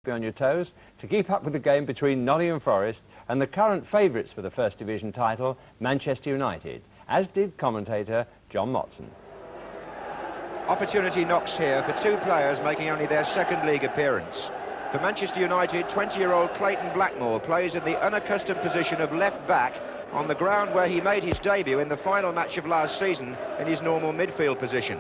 Be on your toes to keep up with the game between Nottingham Forest and the current favourites for the First Division title, Manchester United, as did commentator John Motson. Opportunity knocks here for two players making only their second league appearance. For Manchester United, 20-year-old Clayton Blackmore plays in the unaccustomed position of left back on the ground where he made his debut in the final match of last season in his normal midfield position.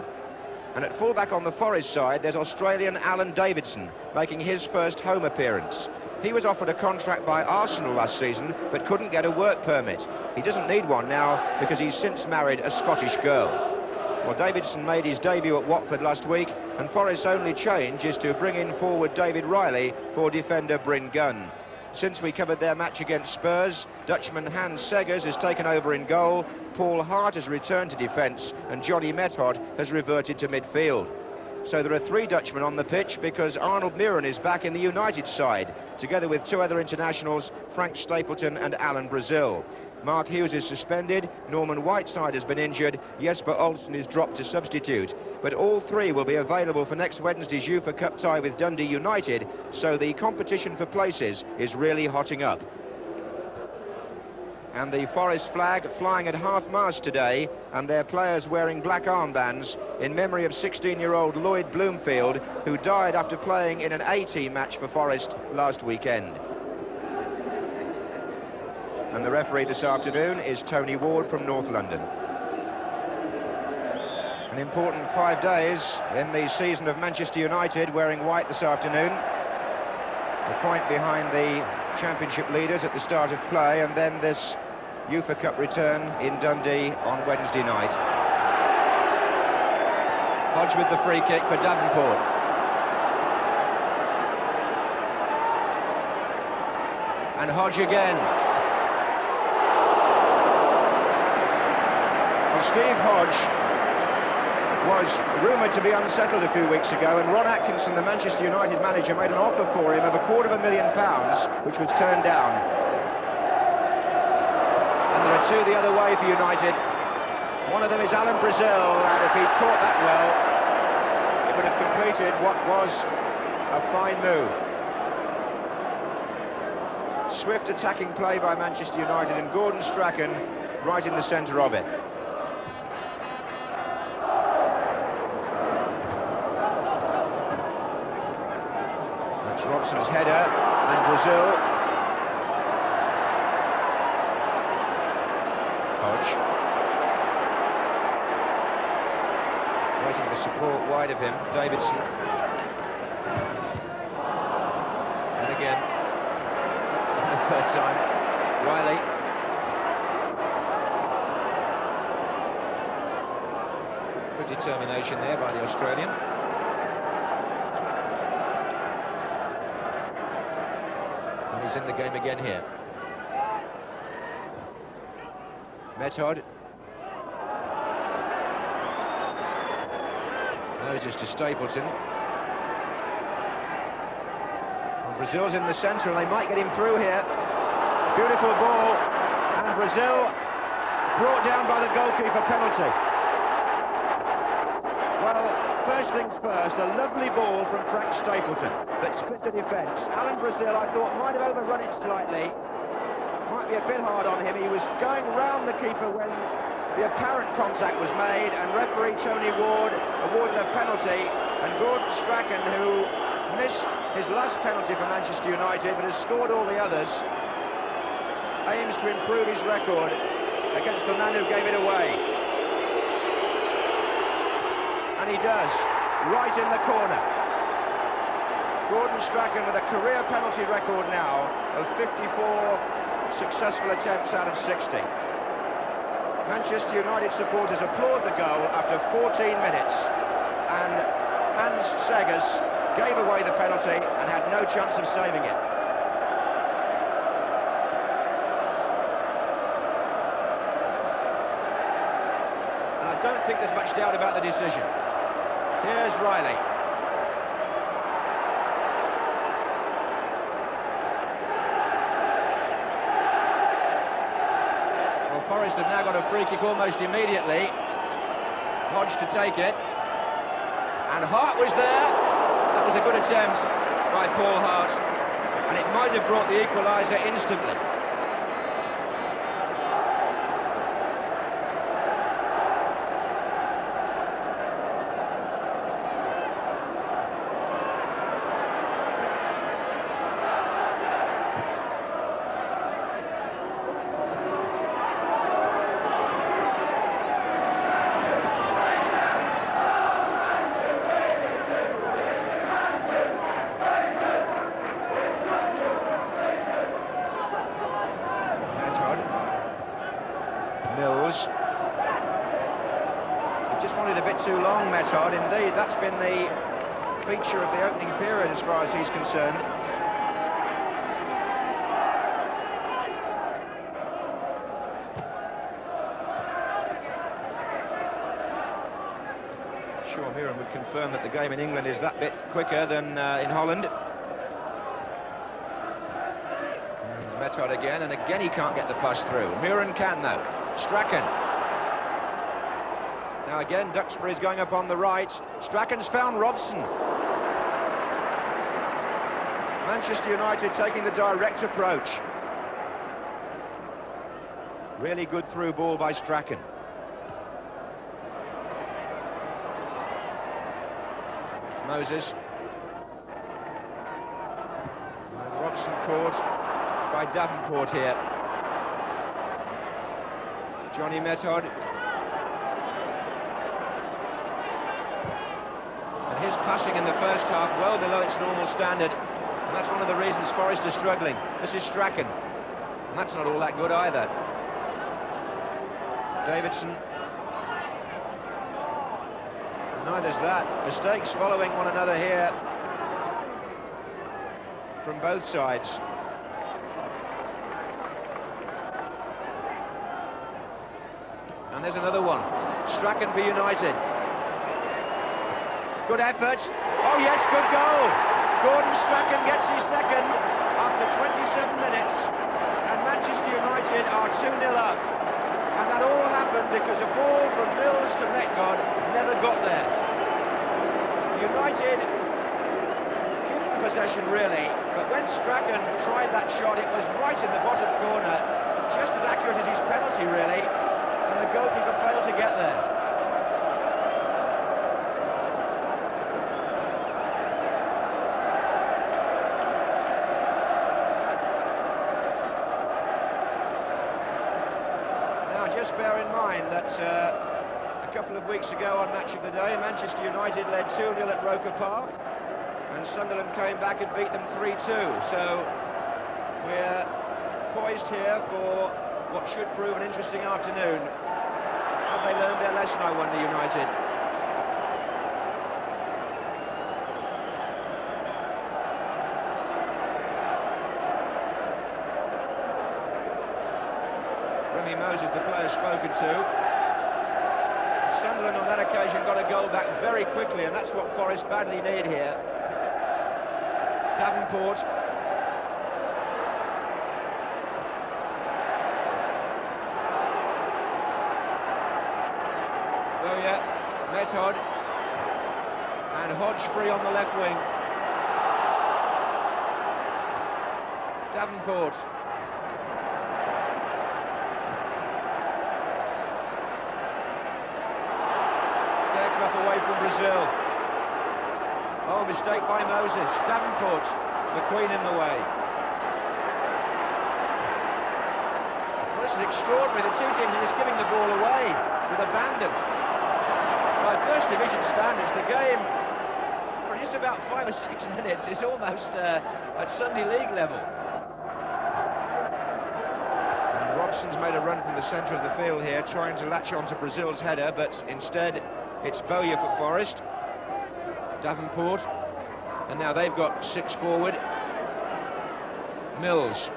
And at fullback on the Forest side, there's Australian Alan Davidson making his first home appearance. He was offered a contract by Arsenal last season, but couldn't get a work permit. He doesn't need one now because he's since married a Scottish girl. Well, Davidson made his debut at Watford last week, and Forest's only change is to bring in forward David Riley for defender Bryn Gunn. Since we covered their match against Spurs, Dutchman Hans Seggers has taken over in goal, Paul Hart has returned to defence, and Johnny Method has reverted to midfield. So there are three Dutchmen on the pitch because Arnold Mirren is back in the United side, together with two other internationals, Frank Stapleton and Alan Brazil. Mark Hughes is suspended, Norman Whiteside has been injured, Jesper Olsen is dropped to substitute. But all three will be available for next Wednesday's UEFA Cup tie with Dundee United, so the competition for places is really hotting up. And the Forest flag flying at half-mast today, and their players wearing black armbands in memory of 16-year-old Lloyd Bloomfield, who died after playing in an A-team match for Forest last weekend. And the referee this afternoon is Tony Ward from North London. An important 5 days in the season of Manchester United, wearing white this afternoon. A point behind the Championship leaders at the start of play, and then this UEFA Cup return in Dundee on Wednesday night. Hodge with the free kick for Davenport. And Hodge again. Well, Steve Hodge was rumoured to be unsettled a few weeks ago, and Ron Atkinson, the Manchester United manager, made an offer for him of £250,000, which was turned down. And there are two the other way for United. One of them is Alan Brazil, and if he'd caught that well, it would have completed what was a fine move. Swift attacking play by Manchester United, and Gordon Strachan right in the centre of it. Robson's header, and Brazil. Hodge. Waiting for support wide of him, Davidson. And again, and a third time, Riley. Good determination there by the Australian. He's in the game again here. Method. Moses to Stapleton. Well, Brazil's in the centre, and they might get him through here. Beautiful ball, and Brazil brought down by the goalkeeper, penalty. Well, first things first, a lovely ball from Frank Stapleton that split the defence. Alan Brazil, I thought, might have overrun it slightly. Might be a bit hard on him. He was going round the keeper when the apparent contact was made, and referee Tony Ward awarded a penalty, and Gordon Strachan, who missed his last penalty for Manchester United but has scored all the others, aims to improve his record against the man who gave it away. And he does, right in the corner. Gordon Strachan with a career penalty record now of 54 successful attempts out of 60. Manchester United supporters applaud the goal after 14 minutes, and Hans Seggers gave away the penalty and had no chance of saving it. And I don't think there's much doubt about the decision. Here's Riley. Well, Forest have now got a free kick almost immediately. Hodge to take it. And Hart was there. That was a good attempt. by Paul Hart, and it might have brought the equaliser instantly. Mills. He just wanted a bit too long, Metard. Indeed, that's been the feature of the opening period as far as he's concerned. Sure, Muren would confirm that the game in England is that bit quicker than in Holland. Metard again, and again he can't get the pass through. Muren can, though. Strachan. Now again, Duxbury's going up on the right. Strachan's found Robson. Manchester United taking the direct approach. Really good through ball by Strachan. Moses. And Robson caught by Davenport here. Johnny Metard. And his passing in the first half well below its normal standard. And that's one of the reasons Forest is struggling. This is Strachan. And that's not all that good either. Davidson. Neither's that. Mistakes following one another here from both sides. And there's another one. Strachan for United. Good effort. Oh yes, good goal. Gordon Strachan gets his second after 27 minutes. And Manchester United are 2-0 up. And that all happened because a ball from Mills to Metcod never got there. United given possession really, but when Strachan tried that shot, it was right in the bottom corner, just as accurate as his penalty really. And the goalkeeper failed to get there. Now, just bear in mind that a couple of weeks ago on Match of the Day, Manchester United led 2-0 at Roker Park, and Sunderland came back and beat them 3-2. So we're poised here for what should prove an interesting afternoon. Have they learned their lesson, I wonder, United? Remy Moses, the player spoken to. Sunderland on that occasion got a goal back very quickly, and that's what Forest badly need here. Davenport. Metard, and Hodge free on the left wing. Davenport. Fairclough away from Brazil. Oh, mistake by Moses. Davenport, McQueen in the way. Well, this is extraordinary. The two teams are just giving the ball away with abandon. By First Division standards, the game, for just about 5 or 6 minutes, is almost at Sunday League level. And Robson's made a run from the centre of the field here, trying to latch onto Brazil's header, but instead it's Bowyer for Forest. Davenport, and now they've got 6 forward. Mills.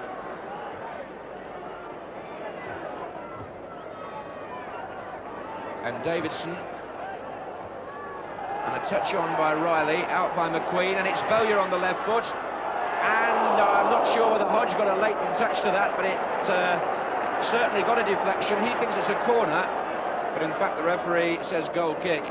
And Davidson. And a touch on by Riley, out by McQueen, and it's Bowyer on the left foot. And I'm not sure whether Hodge got a latent touch to that, but it certainly got a deflection. He thinks it's a corner, but in fact the referee says goal kick.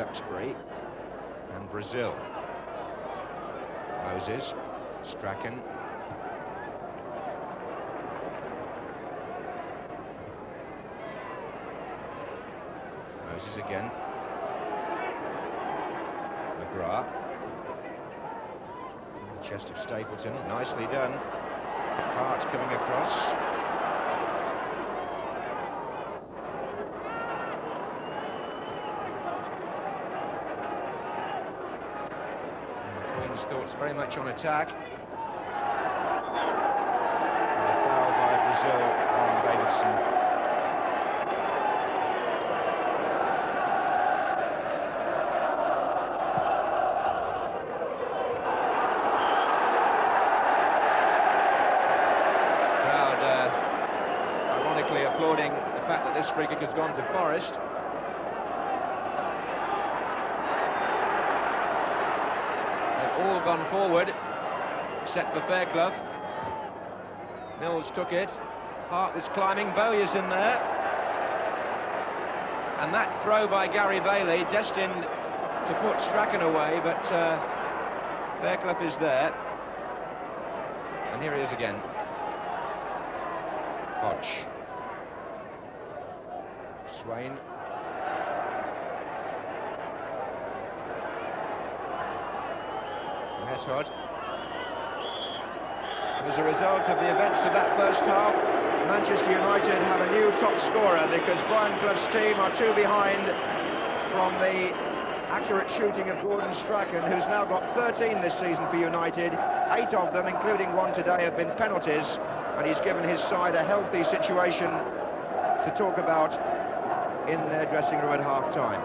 Duxbury and Brazil. Moses, Strachan. Moses again. McGrath. Chest of Stapleton, nicely done. Hart coming across. Queen's thoughts very much on attack. And a foul by Brazil on Davidson. Applauding the fact that this free kick has gone to Forest. They've all gone forward, except for Fairclough. Mills took it. Hart was climbing. Bowyer's in there. And that throw by Gary Bailey, destined to put Strachan away, but Fairclough is there. And here he is again. Hodge. Swain. Neshod. As a result of the events of that first half, Manchester United have a new top scorer because Brian Clough's team are 2 behind from the accurate shooting of Gordon Strachan, who's now got 13 this season for United. 8 of them, including one today, have been penalties, and he's given his side a healthy situation to talk about in their dressing room at half-time.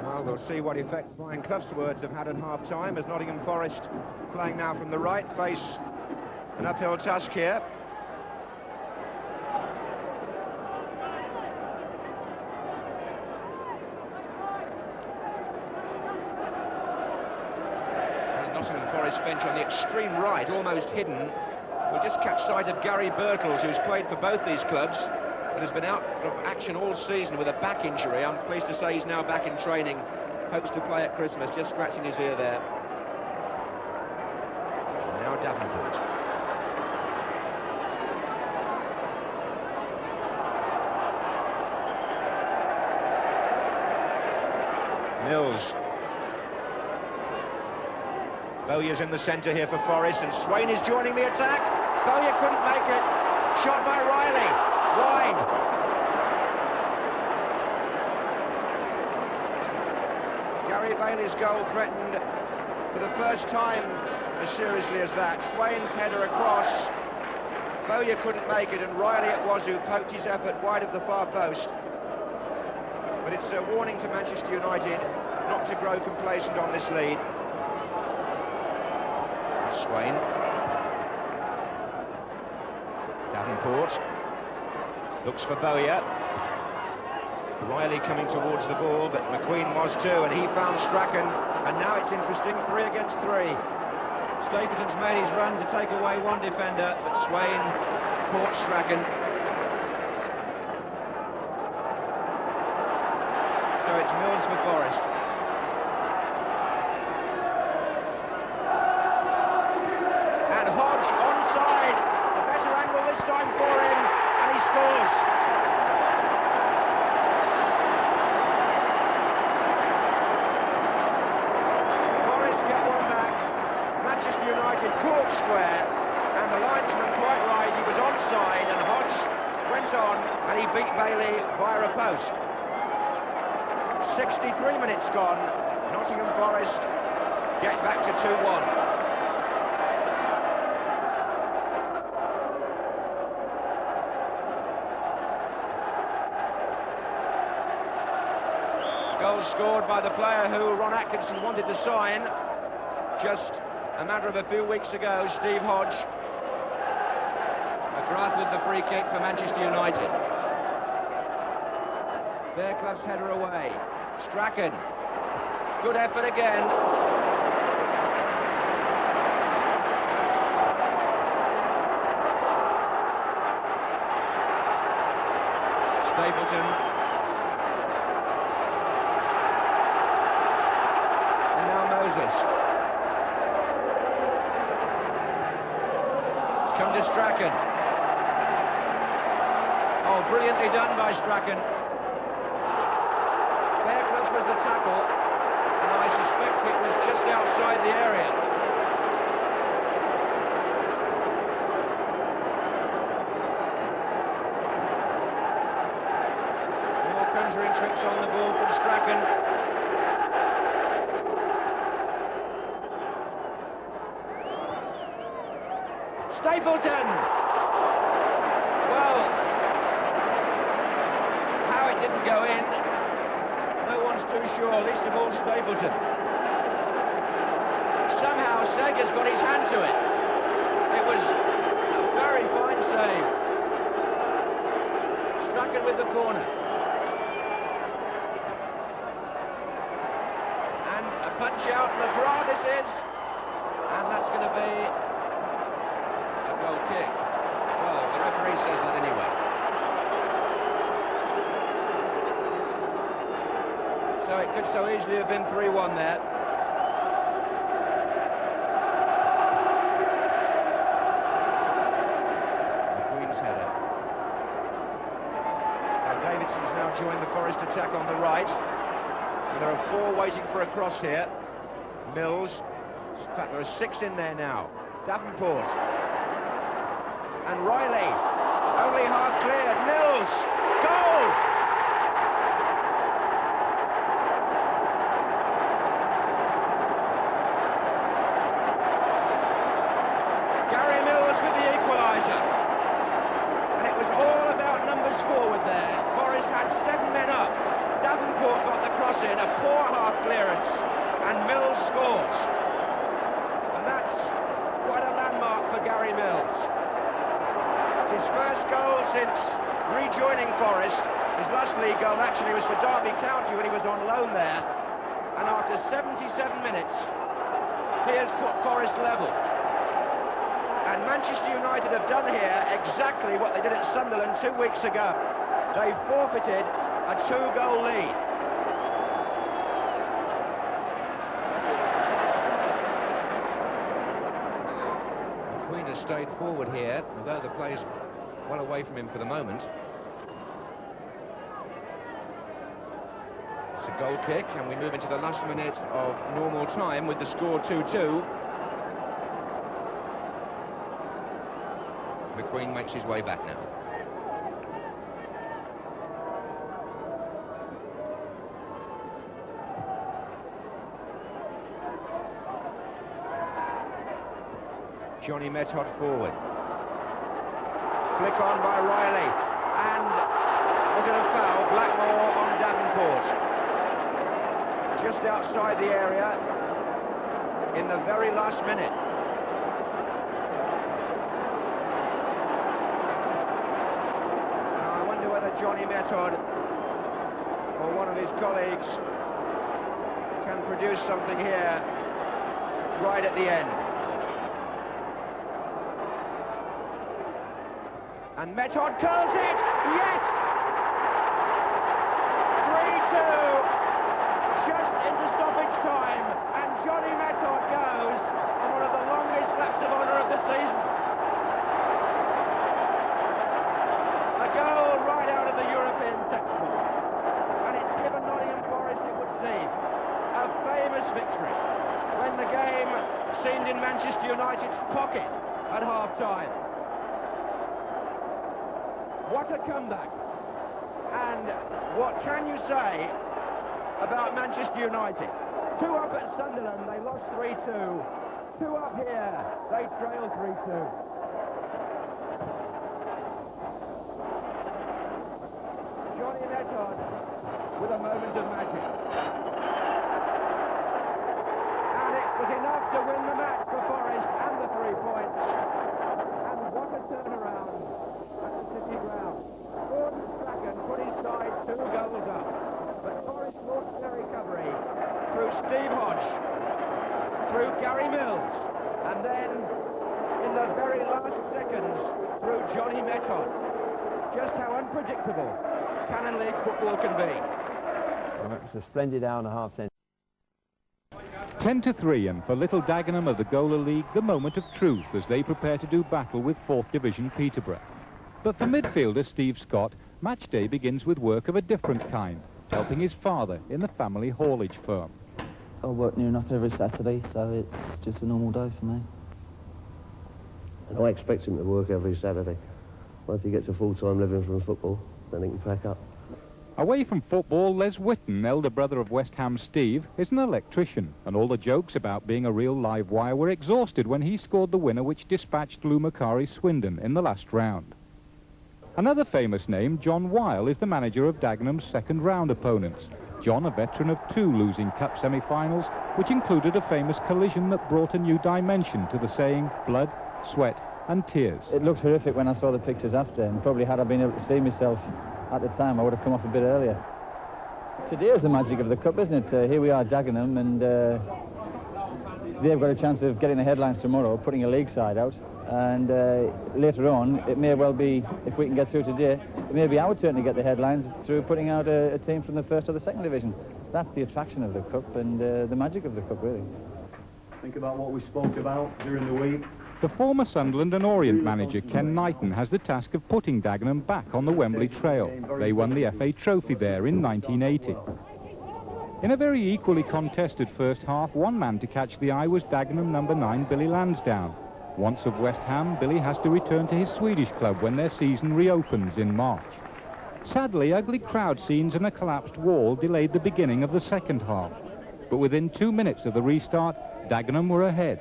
Well, we'll see what effect Brian Clough's words have had at half-time, as Nottingham Forest, playing now from the right, face an uphill task here. And Nottingham Forest bench on the extreme right, almost hidden. We'll just catch sight of Gary Birtles, who's played for both these clubs and has been out of action all season with a back injury. I'm pleased to say he's now back in training, hopes to play at Christmas, just scratching his ear there. And now Davenport. Mills. Bowyer's in the centre here for Forest, and Swain is joining the attack. Bowyer couldn't make it. Shot by Riley. Wide. Gary Bailey's goal threatened for the first time as seriously as that. Swain's header across. Bowyer couldn't make it, and Riley it was who poked his effort wide of the far post. But it's a warning to Manchester United not to grow complacent on this lead. Swain. Davenport looks for Bowyer. Riley coming towards the ball, but McQueen was too, and he found Strachan, and now it's interesting, 3 against 3. Stapleton's made his run to take away one defender, but Swain caught Strachan. So it's Mills for Forest. And Hodge onside. A better angle this time for him, and he scores. Forest get one back. Manchester United caught square, and the linesman quite right. He was onside, and Hodge went on, and he beat Bailey via a post. 63 minutes gone. Nottingham Forest get back to 2-1. Goal scored by the player who Ron Atkinson wanted to sign just a matter of a few weeks ago, Steve Hodge. McGrath with the free kick for Manchester United. Fairclough's header away. Strachan. Good effort again. Stapleton. And now Moses. It's come to Strachan. Oh, brilliantly done by Strachan. Fairclough was the tackle, and I suspect it was just outside the area. More conjuring tricks on the ball from Strachan. Stapleton! Well, how it didn't go in, no one's too sure, least of all Stapleton. Somehow Sega's got his hand to it. It was a very fine save. Strachan with the corner. And a punch out, McGrath this is. And that's going to be a goal kick. Well, the referee says that anyway. So it could so easily have been 3-1 there. McQueen's header. Now Davidson's now joined the Forest attack on the right. And there are 4 waiting for a cross here. Mills. In fact, there are 6 in there now. Davenport. And Riley. Only half cleared. Mills. Goal! In a poor half clearance, and Mills scores, and that's quite a landmark for Gary Mills. It's his first goal since rejoining Forest. His last league goal actually was for Derby County when he was on loan there, and after 77 minutes he has put Forest level. And Manchester United have done here exactly what they did at Sunderland 2 weeks ago. They forfeited a 2-goal lead. Stayed forward here, although the play's well away from him for the moment. It's a goal kick, and we move into the last minute of normal time with the score 2-2. McQueen makes his way back now. Johnny Method forward. Flick on by Riley. And was it a foul? Blackmore on Davenport. Just outside the area in the very last minute. Now I wonder whether Johnny Method or one of his colleagues can produce something here right at the end. And Method curls it! Yes! 3-2! Just into stoppage time, and Johnny Method goes on one of the longest laps of honour of the season. A goal right out of the European textbook. And it's given Nottingham Forest, it would seem, a famous victory when the game seemed in Manchester United's pocket at half-time. What a comeback. And what can you say about Manchester United? 2 up at Sunderland, they lost 3-2. 2 up here, they trail 3-2. Johnny Method with a moment of magic. And it was enough to win the match for Forest and the 3 points. And what a turnaround at the City ground. Gordon Strachan put his side 2 goals up, but Forest launched their recovery through Steve Hodge, through Gary Mills, and then in the very last seconds through Johnny Method. Just how unpredictable Canon League football can be. Well, it was a splendid hour and a half century. 10-3, and for little Dagenham of the Gola League, the moment of truth as they prepare to do battle with 4th Division Peterborough. But for midfielder Steve Scott, match day begins with work of a different kind, helping his father in the family haulage firm. I work near enough every Saturday, so it's just a normal day for me. And I expect him to work every Saturday. Once he gets a full-time living from football, then he can pack up. Away from football, Les Whitten, elder brother of West Ham Steve, is an electrician, and all the jokes about being a real live wire were exhausted when he scored the winner which dispatched Lou Macari Swindon in the last round. Another famous name, John Weil, is the manager of Dagenham's second-round opponents. John, a veteran of 2 losing cup semi-finals, which included a famous collision that brought a new dimension to the saying, blood, sweat and tears. It looked horrific when I saw the pictures after, and probably had I been able to see myself at the time, I would have come off a bit earlier. Today is the magic of the cup, isn't it? Here we are, Dagenham, and they've got a chance of getting the headlines tomorrow, putting a league side out, and later on, it may well be, if we can get through today, it may be our turn to get the headlines through putting out a team from the 1st or the 2nd division. That's the attraction of the cup and the magic of the cup, really. Think about what we spoke about during the week. The former Sunderland and Orient manager Ken Knighton has the task of putting Dagenham back on the Wembley Trail. They won the FA Trophy there in 1980. In a very equally contested first half, one man to catch the eye was Dagenham number 9 Billy Lansdowne. Once of West Ham, Billy has to return to his Swedish club when their season reopens in March. Sadly, ugly crowd scenes and a collapsed wall delayed the beginning of the second half. But within 2 minutes of the restart, Dagenham were ahead.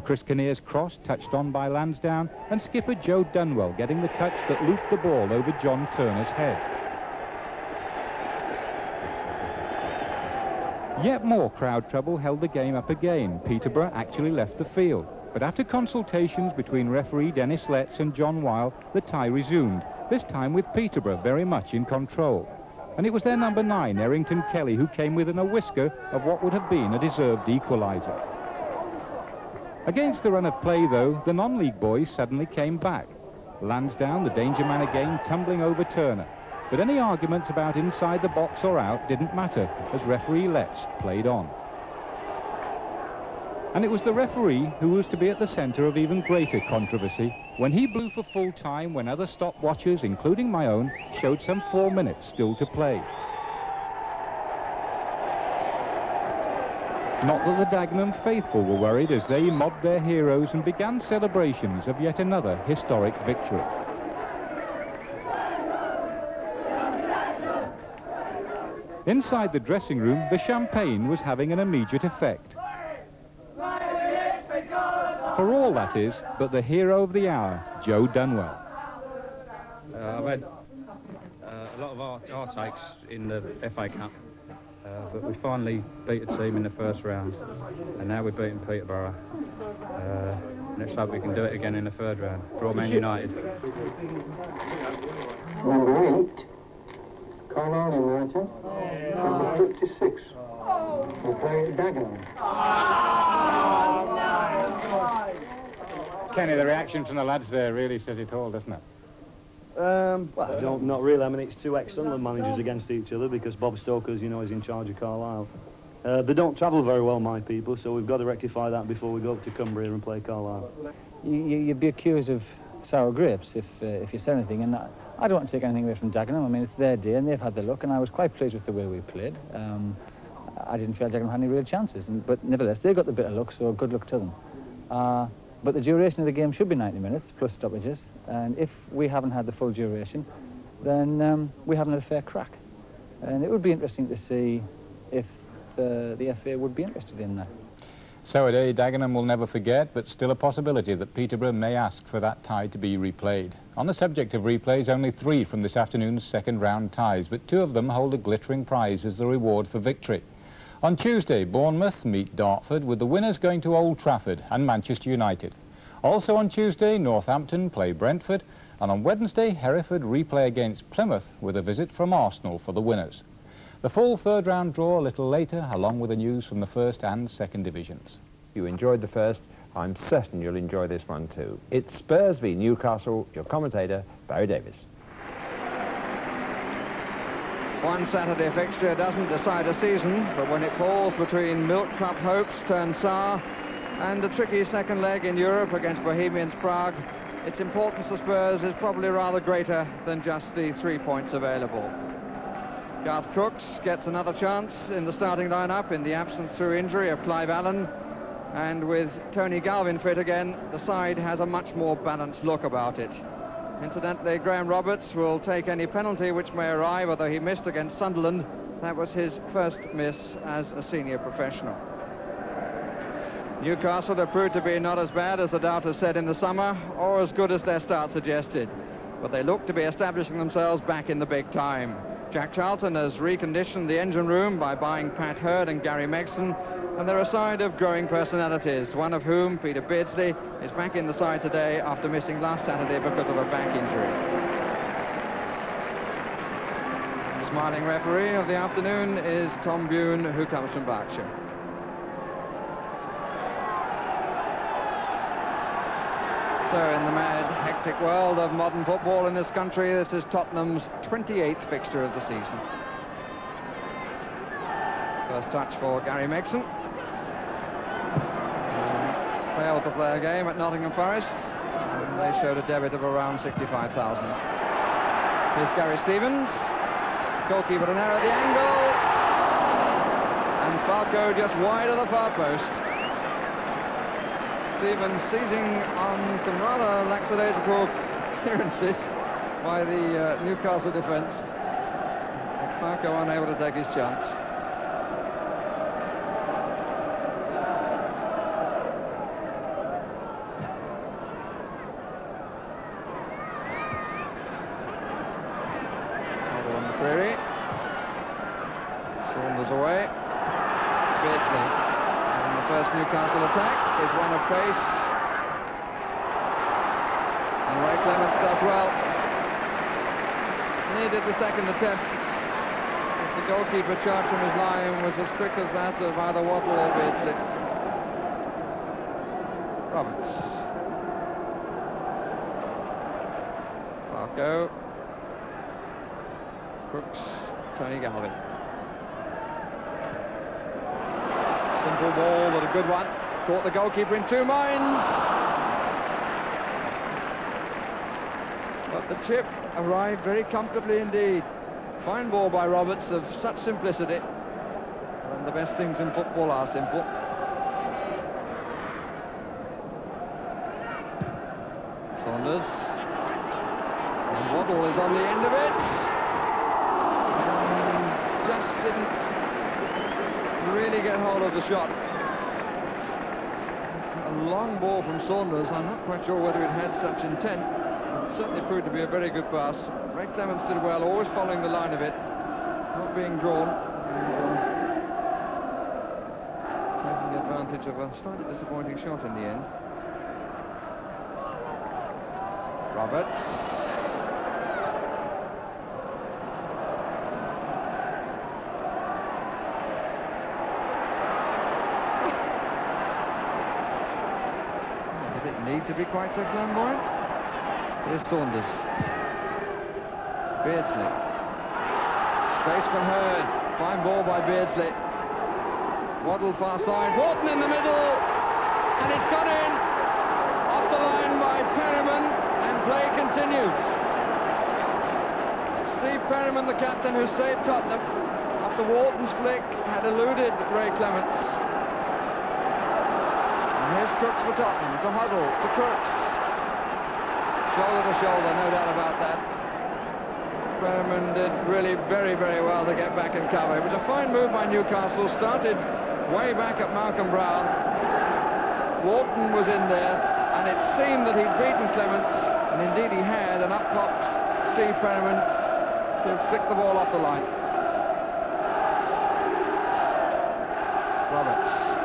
Chris Kinnear's cross touched on by Lansdowne, and skipper Joe Dunwell getting the touch that looped the ball over John Turner's head. Yet more crowd trouble held the game up again. Peterborough actually left the field, but after consultations between referee Dennis Letts and John Weil, the tie resumed, this time with Peterborough very much in control. And it was their number 9, Errington Kelly, who came within a whisker of what would have been a deserved equaliser. Against the run of play, though, the non-league boys suddenly came back. Lansdowne, the danger man again, tumbling over Turner. But any arguments about inside the box or out didn't matter, as referee Letts played on. And it was the referee who was to be at the centre of even greater controversy when he blew for full time when other stopwatchers, including my own, showed some 4 minutes still to play. Not that the Dagenham faithful were worried as they mobbed their heroes and began celebrations of yet another historic victory. Inside the dressing room, the champagne was having an immediate effect. For all, that is, but the hero of the hour, Joe Dunwell. I've had a lot of our takes in the FA Cup. But we finally beat a team in the first round, and now we're beating Peterborough. Let's hope we can do it again in the 3rd round for Man United. Number 8, Carlisle United. Number 56, we play at Dagenham. Kenny, the reaction from the lads there really says it all, doesn't it? Well, not really. I mean, it's 2 ex-Sunderland managers against each other because Bob Stokers, you know, is in charge of Carlisle. They don't travel very well, my people, so we've got to rectify that before we go up to Cumbria and play Carlisle. You'd be accused of sour grapes if you said anything, and I don't want to take anything away from Dagenham. I mean, it's their day and they've had the luck, and I was quite pleased with the way we played. I didn't feel Dagenham had any real chances, but nevertheless, they got the bit of luck, so good luck to them. But the duration of the game should be 90 minutes, plus stoppages, and if we haven't had the full duration, then we haven't had a fair crack. And it would be interesting to see if the FA would be interested in that. So a day Dagenham will never forget, but still a possibility that Peterborough may ask for that tie to be replayed. On the subject of replays, only 3 from this afternoon's second-round ties, but 2 of them hold a glittering prize as the reward for victory. On Tuesday, Bournemouth meet Dartford, with the winners going to Old Trafford and Manchester United. Also on Tuesday, Northampton play Brentford, and on Wednesday, Hereford replay against Plymouth with a visit from Arsenal for the winners. The full 3rd round draw a little later, along with the news from the 1st and 2nd divisions. If you enjoyed the first, I'm certain you'll enjoy this one too. It's Spurs v Newcastle, your commentator, Barry Davis. One Saturday fixture doesn't decide a season, but when it falls between Milk Cup hopes turned sour and a tricky second leg in Europe against Bohemians Prague, its importance to Spurs is probably rather greater than just the 3 points available. Garth Crooks gets another chance in the starting lineup in the absence through injury of Clive Allen, and with Tony Galvin fit again, the side has a much more balanced look about it. Incidentally, Graham Roberts will take any penalty which may arrive, although he missed against Sunderland. That was his first miss as a senior professional. Newcastle have proved to be not as bad as the doubters said in the summer, or as good as their start suggested, but they look to be establishing themselves back in the big time. Jack Charlton has reconditioned the engine room by buying Pat Hurd and Gary Megson, and they're a side of growing personalities, one of whom, Peter Beardsley, is back in the side today after missing last Saturday because of a back injury. Smiling referee of the afternoon is Tom Bune, who comes from Berkshire. So in the mad, hectic world of modern football in this country, this is Tottenham's 28th fixture of the season. First touch for Gary Megson. Failed to play a game at Nottingham Forest, and they showed a debit of around 65,000. Here's Gary Stevens. Goalkeeper an error at the angle. And Falco just wide of the far post. Stevens seizing on some rather lackadaisical clearances by the Newcastle defence. Falco unable to take his chance. Hold on the query. Saunders away. Beardsley. First Newcastle attack is one of pace, and Ray Clements does well. Needed the second attempt. If the goalkeeper charged from his line was as quick as that of either Wattle or Beardsley. Roberts. Falco. Crooks. Tony Galvin. Simple ball, but a good one. Caught the goalkeeper in two minds. But the chip arrived very comfortably indeed. Fine ball by Roberts of such simplicity. And the best things in football are simple. Saunders. And Waddle is on the end of it. Just didn't really get hold of the shot. A long ball from Saunders. I'm not quite sure whether it had such intent. It certainly proved to be a very good pass. Ray Clements did well, always following the line of it, not being drawn, and taking advantage of a slightly disappointing shot in the end. Roberts. Need to be quite so flamboyant. Here's Saunders. Beardsley. Space for Hurd. Fine ball by Beardsley. Waddle far side. Wharton in the middle. And it's gone in. Off the line by Perryman. And play continues. Steve Perryman, the captain who saved Tottenham after Wharton's flick had eluded Ray Clements. Here's Crooks for Tottenham, to Huddle, to Crooks. Shoulder to shoulder, no doubt about that. Perryman did really very, very well to get back and cover. It was a fine move by Newcastle, started way back at Malcolm Brown. Wharton was in there, and it seemed that he'd beaten Clements, and indeed he had, and up popped Steve Perryman to flick the ball off the line. Roberts.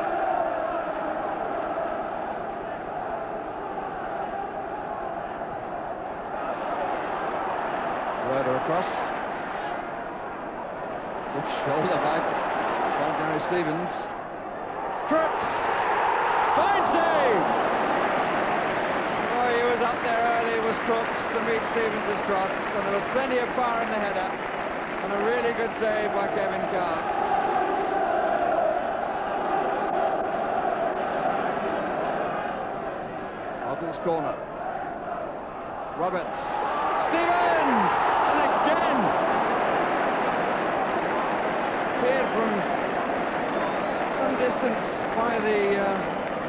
Across. Good shoulder by Gary Stevens. Crooks! Fine save! Oh, he was up there early, was Crooks to meet Stevens' cross, so there was plenty of fire in the header. And a really good save by Kevin Carr. Hoddle's corner. Roberts. Stevens! And again! Cleared from some distance by the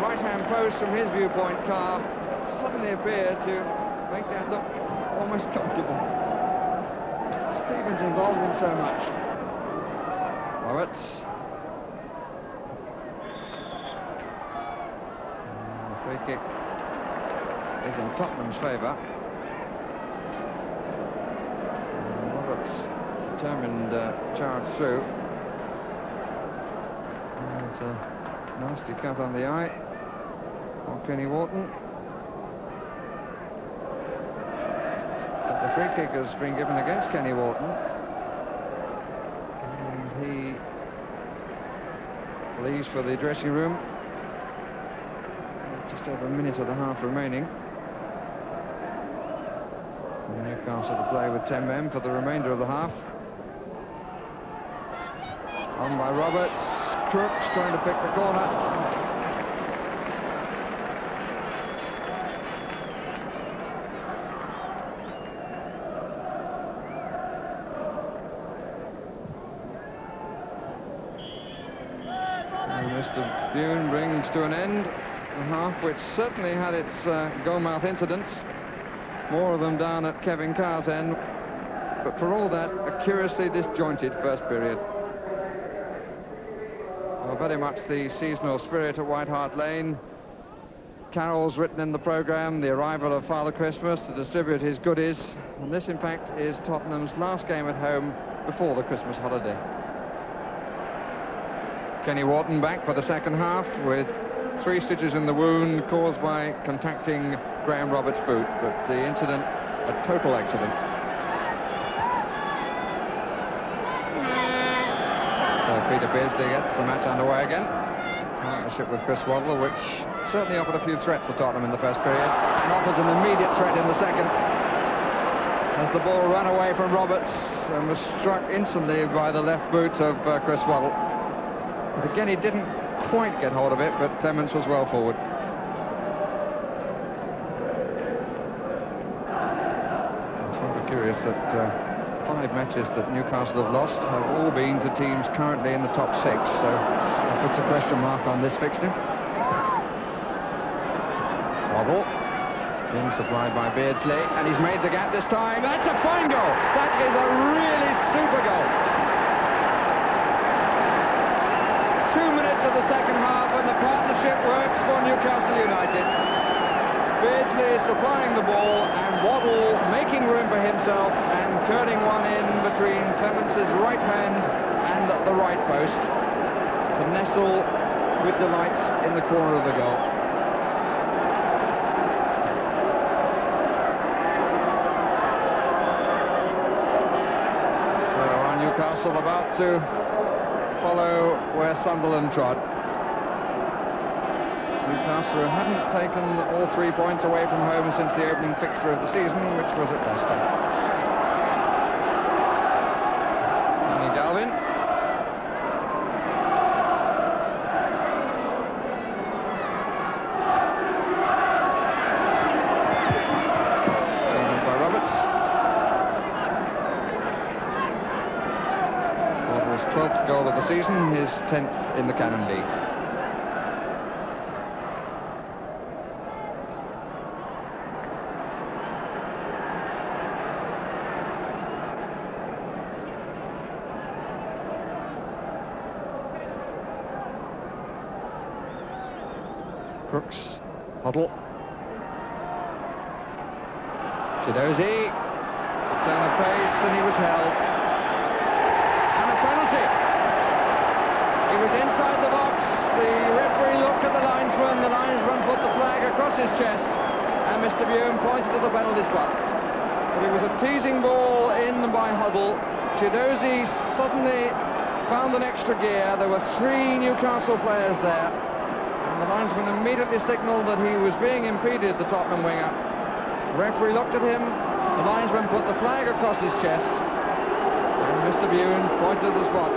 right-hand post from his viewpoint. Carr suddenly appeared to make that look almost comfortable. Stevens involved in so much. Roberts. The free kick is in Tottenham's favour. Roberts determined charge through. It's a nasty cut on the eye for Kenny Wharton. But the free kick has been given against Kenny Wharton. And he leaves for the dressing room. Just over a minute of the half remaining. And Newcastle to play with 10 men for the remainder of the half. On by Roberts. Crooks trying to pick the corner. And Mr. Bune brings to an end a half which certainly had its goalmouth incidents. More of them down at Kevin Carr's end. But for all that, a curiously disjointed first period. Very much the seasonal spirit at White Hart Lane. Carols written in the programme, the arrival of Father Christmas to distribute his goodies. And this, in fact, is Tottenham's last game at home before the Christmas holiday. Kenny Wharton back for the second half with 3 stitches in the wound caused by contacting Graham Roberts' boot. But the incident, a total accident. Peter Beardsley gets the match underway again. Partnership with Chris Waddle, which certainly offered a few threats to Tottenham in the first period and offers an immediate threat in the second. As the ball ran away from Roberts and was struck instantly by the left boot of Chris Waddle. But again, he didn't quite get hold of it, but Clements was well forward. It's rather curious that 5 matches that Newcastle have lost have all been to teams currently in the top 6, so that puts a question mark on this fixture. Waddle, being supplied by Beardsley, and he's made the gap this time. That's a fine goal! That is a really super goal! 2 minutes of the second half and the partnership works for Newcastle United. Beardsley is supplying the ball and Waddle making room for himself and curling one in between Clements' right hand and the right post to nestle with delight in the corner of the goal. So are Newcastle about to follow where Sunderland trod? Newcastle hadn't taken all 3 points away from home since the opening fixture of the season, which was at Leicester. Tony Galvin. Taken by Roberts. Waddle's 12th goal of the season, his 10th in the Cannon League. Crooks, Hoddle, Chidozie, turn of pace, and he was held. And a penalty. He was inside the box. The referee looked at the linesman put the flag across his chest, and Mr. Bune pointed to the penalty spot. But it was a teasing ball in by Hoddle. Chidozie suddenly found an extra gear. There were 3 Newcastle players there. And the linesman immediately signalled that he was being impeded, the Tottenham winger. The referee looked at him, the linesman put the flag across his chest, and Mr. Bune pointed to the spot.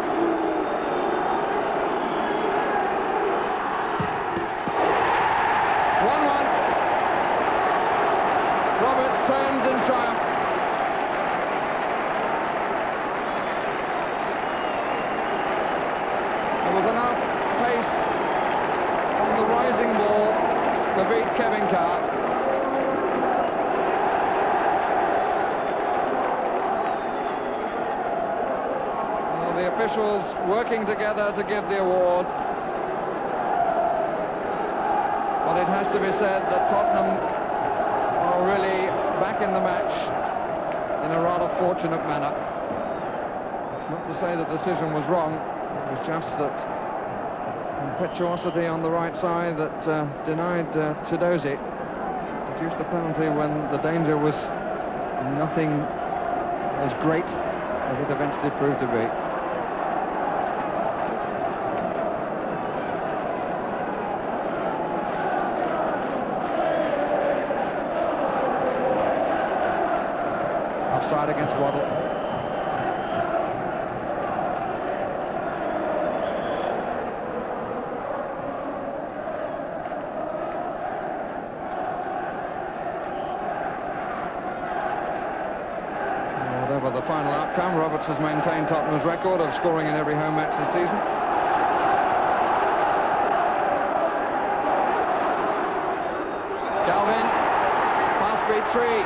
Roberts turns in triumph. There was enough pace on the rising ball to beat Kevin Carr. Well, the officials working together to give the award. But it has to be said that Tottenham are really back in the match in a rather fortunate manner. It's not to say the decision was wrong, it was just that impetuosity on the right side that denied Chidozie produced a penalty when the danger was nothing as great as it eventually proved to be. Offside against Waddle. Whatever the final outcome, Roberts has maintained Tottenham's record of scoring in every home match this season. Galvin, pass beat 3.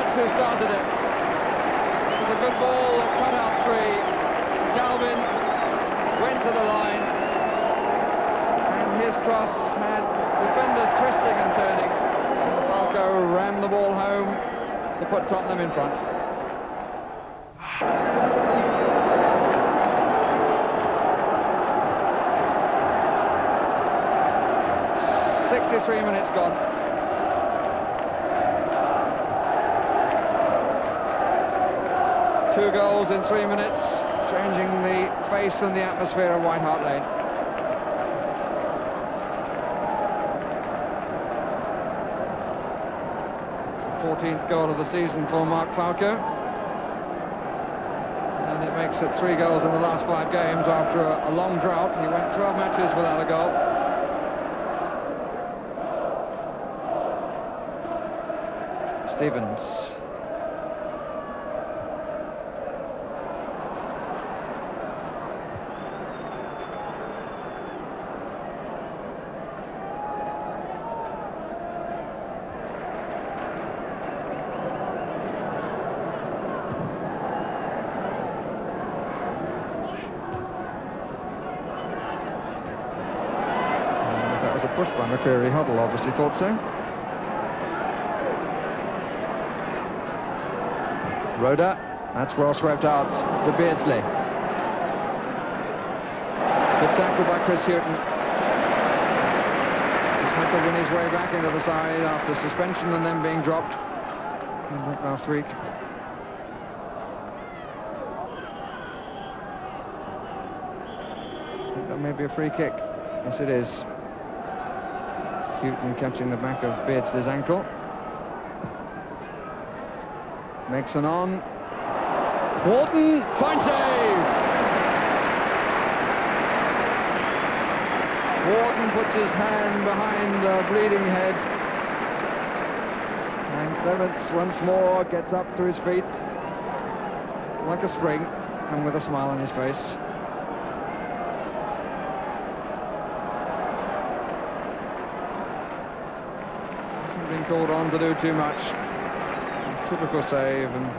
Who started it. It was a good ball that cut out 3. Galvin went to the line and his cross had defenders twisting and turning, and Falco rammed the ball home to put Tottenham in front. "63 minutes gone. 2 goals in 3 minutes, changing the face and the atmosphere of White Hart Lane. It's the 14th goal of the season for Mark Falco. And it makes it 3 goals in the last 5 games after a long drought. He went 12 matches without a goal. Stevens. Push by McCreary. Huddle obviously thought so. Rhoda, that's well swept out to Beardsley. Good tackle by Chris Houghton. He's had to win his way back into the side after suspension and then being dropped. Came back last week. I think that may be a free kick. Yes, it is. Houghton catching the back of Beardsley's ankle. Makes an on. Wharton, fine save! Wharton puts his hand behind the bleeding head. And Clements once more gets up to his feet like a spring and with a smile on his face. Been called on to do too much. Typical save, and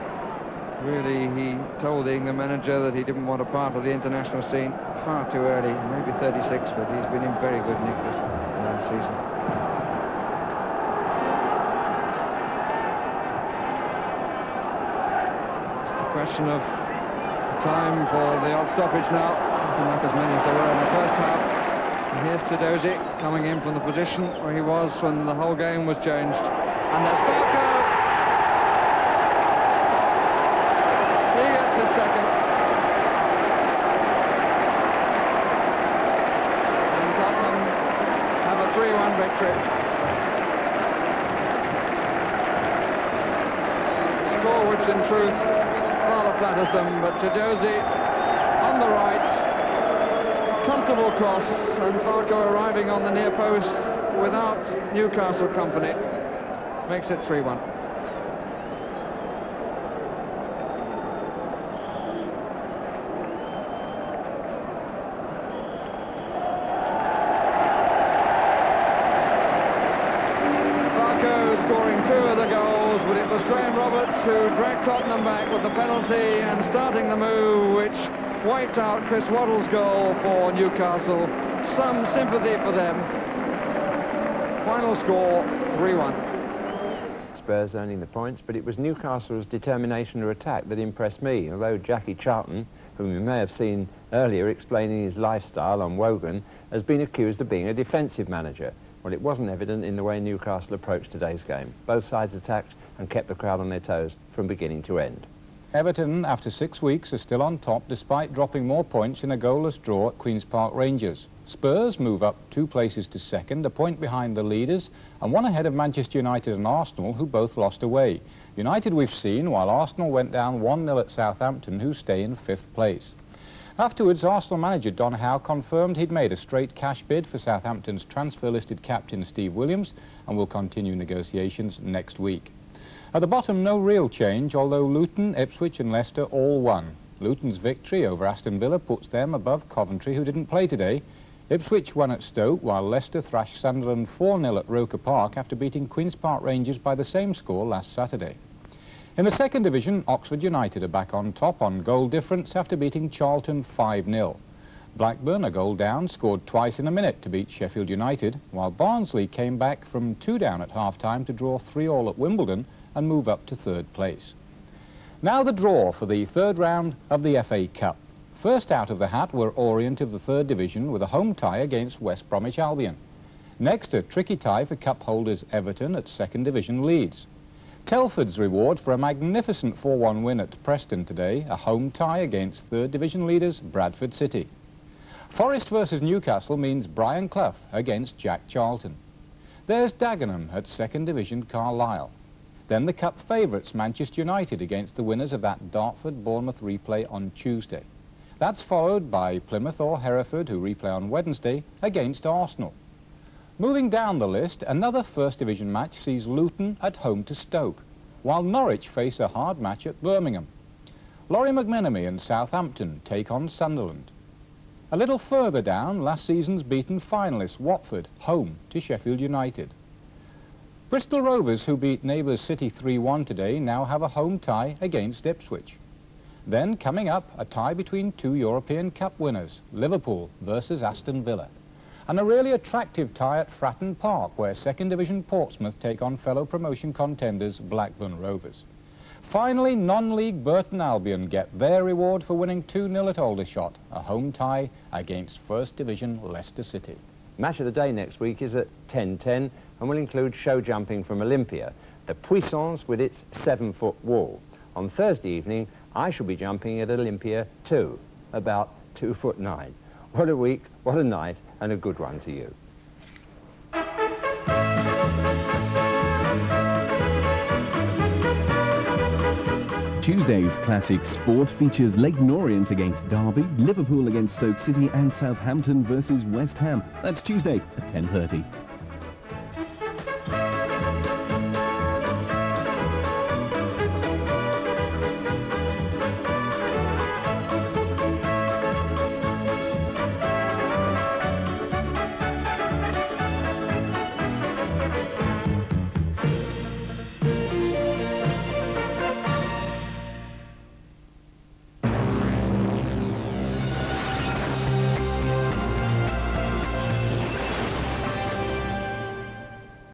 really he told the England manager that he didn't want a part of the international scene far too early. Maybe 36, but he's been in very good nick this season. It's a question of time for the odd stoppage now. Not as many as there were in the first half. And here's Chidozie coming in from the position where he was when the whole game was changed. And there's Falco! second. And Tottenham have a 3-1 victory. Score which in truth rather flatters them, but Josie on the right, comfortable cross, and Farko arriving on the near post without Newcastle company makes it 3-1. Scoring 2 of the goals, but it was Graham Roberts who dragged Tottenham back with the penalty and starting the move which wiped out Chris Waddle's goal for Newcastle. Some sympathy for them. Final score 3-1. Spurs earning the points, but it was Newcastle's determination to attack that impressed me, although Jackie Charlton, whom you may have seen earlier explaining his lifestyle on Wogan, has been accused of being a defensive manager. Well, it wasn't evident in the way Newcastle approached today's game. Both sides attacked and kept the crowd on their toes from beginning to end. Everton, after 6 weeks, are still on top despite dropping more points in a goalless draw at Queen's Park Rangers. Spurs move up 2 places to second, a point behind the leaders, and 1 ahead of Manchester United and Arsenal, who both lost away. United we've seen, while Arsenal went down 1-0 at Southampton, who stay in 5th place. Afterwards, Arsenal manager Don Howe confirmed he'd made a straight cash bid for Southampton's transfer-listed captain Steve Williams and will continue negotiations next week. At the bottom, no real change, although Luton, Ipswich and Leicester all won. Luton's victory over Aston Villa puts them above Coventry, who didn't play today. Ipswich won at Stoke, while Leicester thrashed Sunderland 4-0 at Roker Park after beating Queen's Park Rangers by the same score last Saturday. In the 2nd Division, Oxford United are back on top on goal difference after beating Charlton 5-0. Blackburn, a goal down, scored twice in a minute to beat Sheffield United, while Barnsley came back from 2 down at half-time to draw 3-3 at Wimbledon and move up to 3rd place. Now the draw for the 3rd round of the FA Cup. First out of the hat were Orient of the 3rd Division with a home tie against West Bromwich Albion. Next, a tricky tie for cup holders Everton at 2nd Division Leeds. Telford's reward for a magnificent 4-1 win at Preston today, a home tie against 3rd Division leaders Bradford City. Forest versus Newcastle means Brian Clough against Jack Charlton. There's Dagenham at 2nd Division Carlisle. Then the cup favourites Manchester United against the winners of that Dartford-Bournemouth replay on Tuesday. That's followed by Plymouth or Hereford, who replay on Wednesday, against Arsenal. Moving down the list, another 1st Division match sees Luton at home to Stoke, while Norwich face a hard match at Birmingham. Laurie McMenemy and Southampton take on Sunderland. A little further down, last season's beaten finalists Watford, home to Sheffield United. Bristol Rovers, who beat neighbours City 3-1 today, now have a home tie against Ipswich. Then, coming up, a tie between 2 European Cup winners, Liverpool versus Aston Villa. And a really attractive tie at Fratton Park, where 2nd Division Portsmouth take on fellow promotion contenders Blackburn Rovers. Finally, non-league Burton Albion get their reward for winning 2-0 at Aldershot, a home tie against 1st Division Leicester City. Match of the day next week is at 10:10 and will include show jumping from Olympia, the Puissance with its 7-foot wall. On Thursday evening, I shall be jumping at Olympia too, about 2'9". What a week, what a night, and a good one to you. Tuesday's Classic Sport features Leyton Orient against Derby, Liverpool against Stoke City and Southampton versus West Ham. That's Tuesday at 10:30.